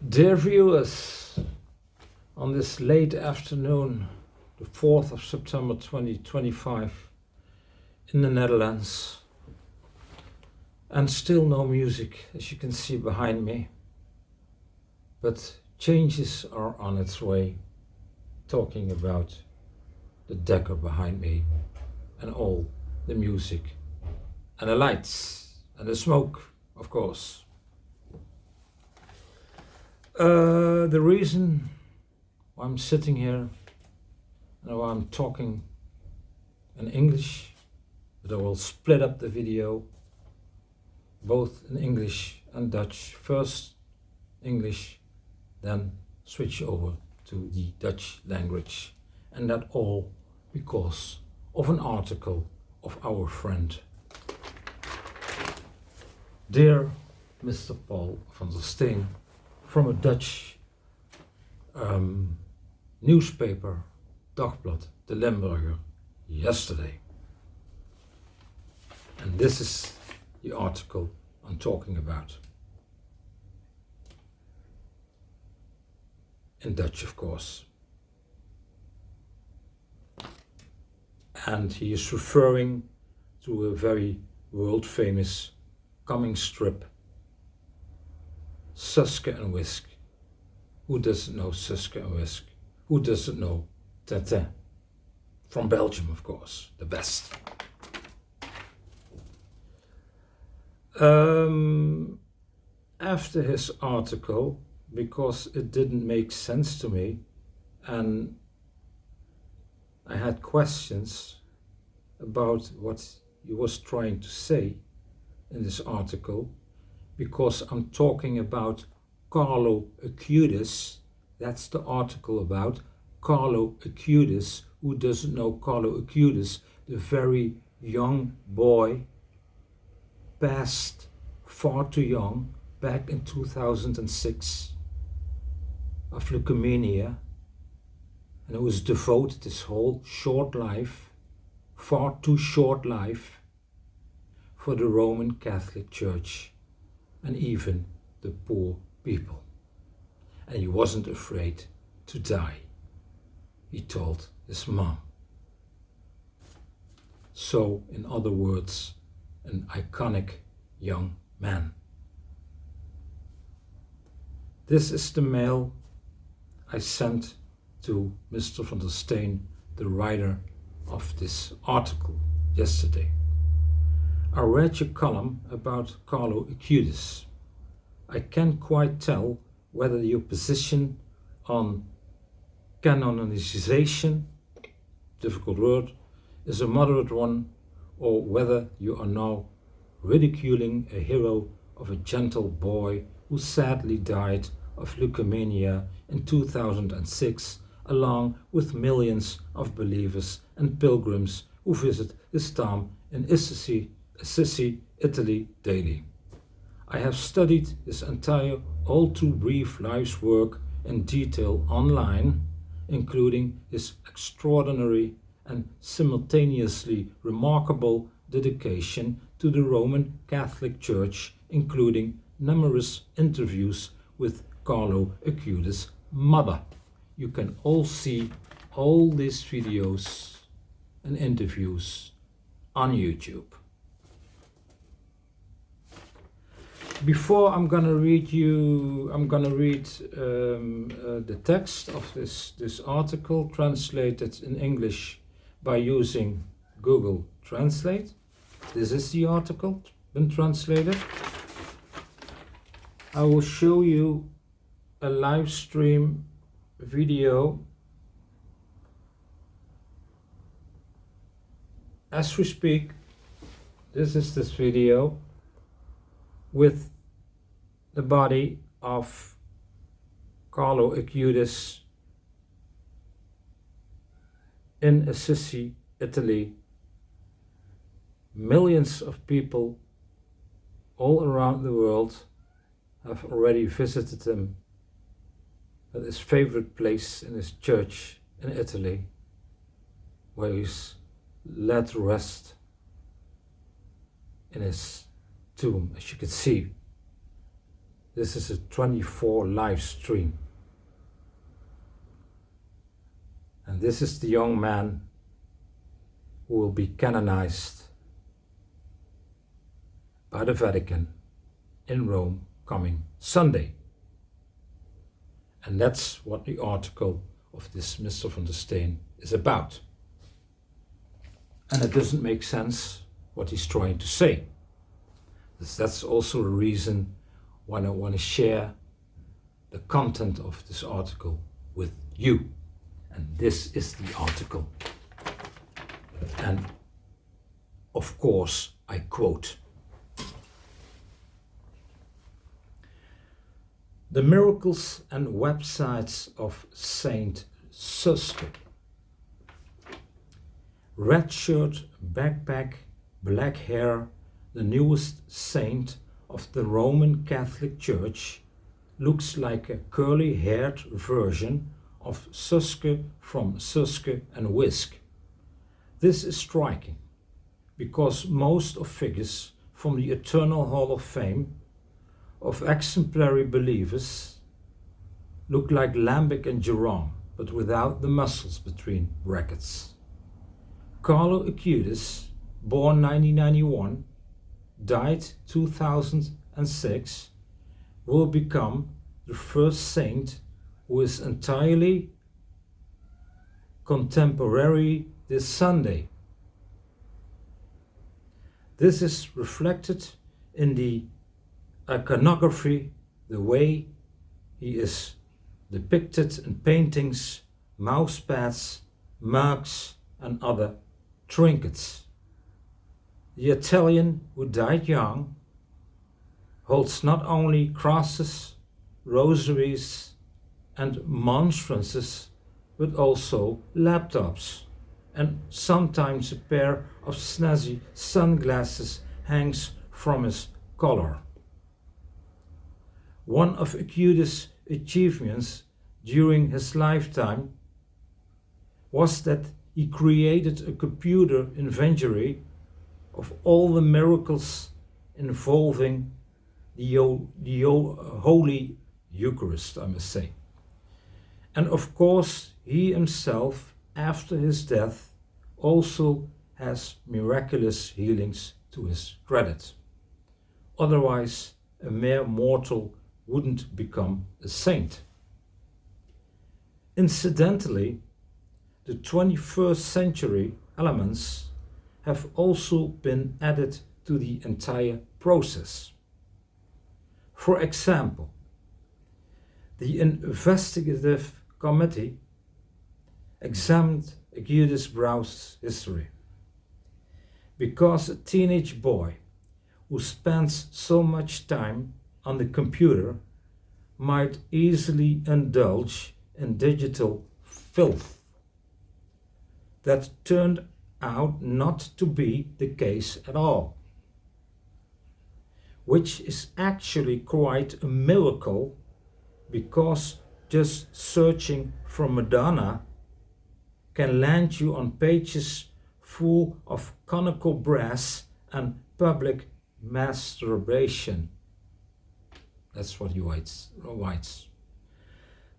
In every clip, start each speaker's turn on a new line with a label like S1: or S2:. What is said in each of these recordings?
S1: Dear viewers, on this late afternoon, the 4th of September 2025, in the Netherlands, and still no music, as you can see behind me, but changes are on its way, talking about the decker behind me and all the music and the lights and the smoke, of course. The reason why I'm sitting here and why I'm talking in English, but I will split up the video both in English and Dutch. First English, then switch over to the Dutch language, and that all because of an article of our friend. Dear Mr. Paul van der Steen, from a Dutch newspaper, Dagblad De Limburger, yesterday. And this is the article I'm talking about. In Dutch, of course. And he is referring to a very world-famous comic strip, Suske and Wiske. Who doesn't know Suske and Wiske? Who doesn't know Tintin? From Belgium, of course, the best. After his article, because it didn't make sense to me, and I had questions about what he was trying to say in this article, because I'm talking about Carlo Acutis. That's the article about Carlo Acutis. Who doesn't know Carlo Acutis? The very young boy, passed far too young, back in 2006, of leukemia, and who was devoted his whole short life, far too short life, for the Roman Catholic Church and even the poor people. And he wasn't afraid to die, he told his mom. So, in other words, an iconic young man. This is the mail I sent to Mr. van der Steen, the writer of this article, yesterday. I read your column about Carlo Acutis. I can't quite tell whether your position on canonization, difficult word, is a moderate one, or whether you are now ridiculing a hero of a gentle boy who sadly died of leukemia in 2006, along with millions of believers and pilgrims who visit his tomb in Assisi, Italy daily. I have studied his entire all too brief life's work in detail online, including his extraordinary and simultaneously remarkable dedication to the Roman Catholic Church, including numerous interviews with Carlo Acutis' mother. You can all see all these videos and interviews on YouTube. Before I'm gonna read the text of this article, translated in English by using Google Translate. This is the article been translated. I will show you a live stream video as we speak. This is this video with the body of Carlo Acutis in Assisi, Italy. Millions of people all around the world have already visited him at his favorite place in his church in Italy, where he's laid to rest in his tomb, as you can see. This is a 24 live stream. And this is the young man who will be canonized by the Vatican in Rome coming Sunday. And that's what the article of this Mr. van der Steen is about. And it doesn't make sense what he's trying to say. That's also a reason why I want to share the content of this article with you. And this is the article. And of course, I quote: "The miracles and websites of Saint Suske. Red shirt, backpack, black hair, the newest saint of the Roman Catholic Church, looks like a curly-haired version of Suske from Suske and Whisk. This is striking, because most of figures from the Eternal Hall of Fame of exemplary believers look like Lambic and Jerome, but without the muscles between brackets. Carlo Acutis, born 1991, died 2006, will become the first saint who is entirely contemporary this Sunday. This is reflected in the iconography, the way he is depicted in paintings, mouse pads, mugs, and other trinkets. The Italian, who died young, holds not only crosses, rosaries, and monstrances, but also laptops, and sometimes a pair of snazzy sunglasses hangs from his collar. One of Acutis' achievements during his lifetime was that he created a computer inventory of all the miracles involving the Holy Eucharist, I must say. And of course, he himself, after his death, also has miraculous healings to his credit. Otherwise, a mere mortal wouldn't become a saint. Incidentally, the 21st century elements have also been added to the entire process. For example, the investigative committee examined Acutis' browse history, because a teenage boy who spends so much time on the computer might easily indulge in digital filth. That turned out not to be the case at all, which is actually quite a miracle, because just searching for Madonna can land you on pages full of conical brass and public masturbation. That's what he writes.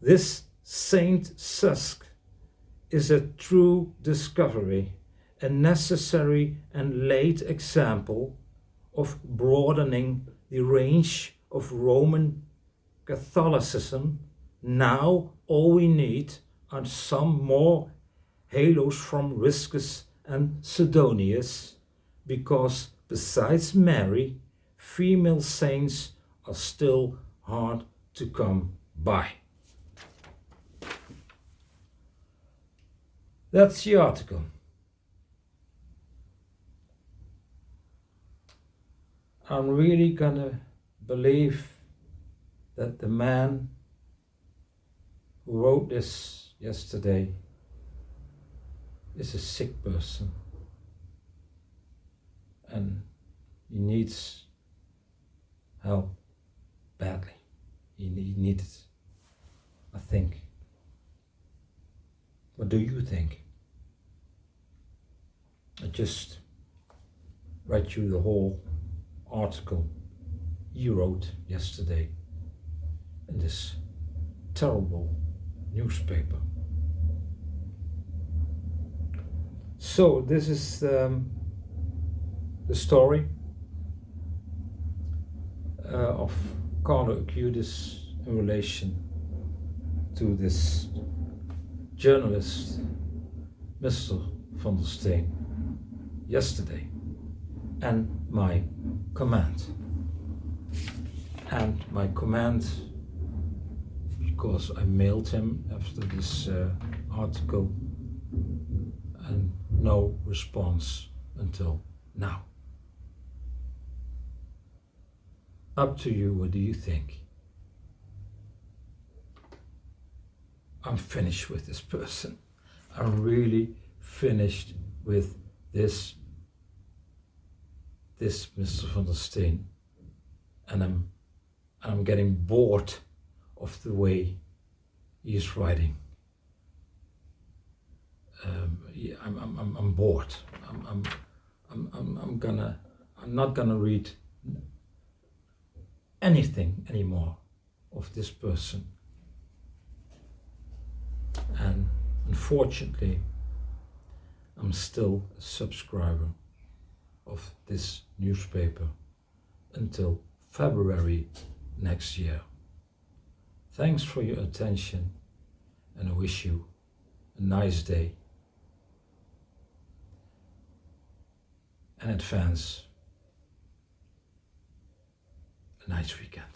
S1: This Saint Suske is a true discovery, a necessary and late example of broadening the range of Roman Catholicism. Now all we need are some more halos from Riscus and Sidonius, because besides Mary, female saints are still hard to come by. That's the article. I'm really gonna believe that the man who wrote this yesterday is a sick person, and he needs help badly. He needs it, I think. What do you think? I just read you the whole article he wrote yesterday in this terrible newspaper. So this is the story of Carlo Acutis in relation to this journalist, Mr. van der Steen, yesterday, and my command. And my command, because I mailed him after this article, and no response until now. Up to you, what do you think? I'm finished with this person. I'm really finished with this Mr. van der Steen, and I'm getting bored of the way he is writing. I'm bored. I'm not gonna read anything anymore of this person. And unfortunately, I'm still a subscriber of this newspaper until February next year. Thanks for your attention, and I wish you a nice day. And in advance, a nice weekend.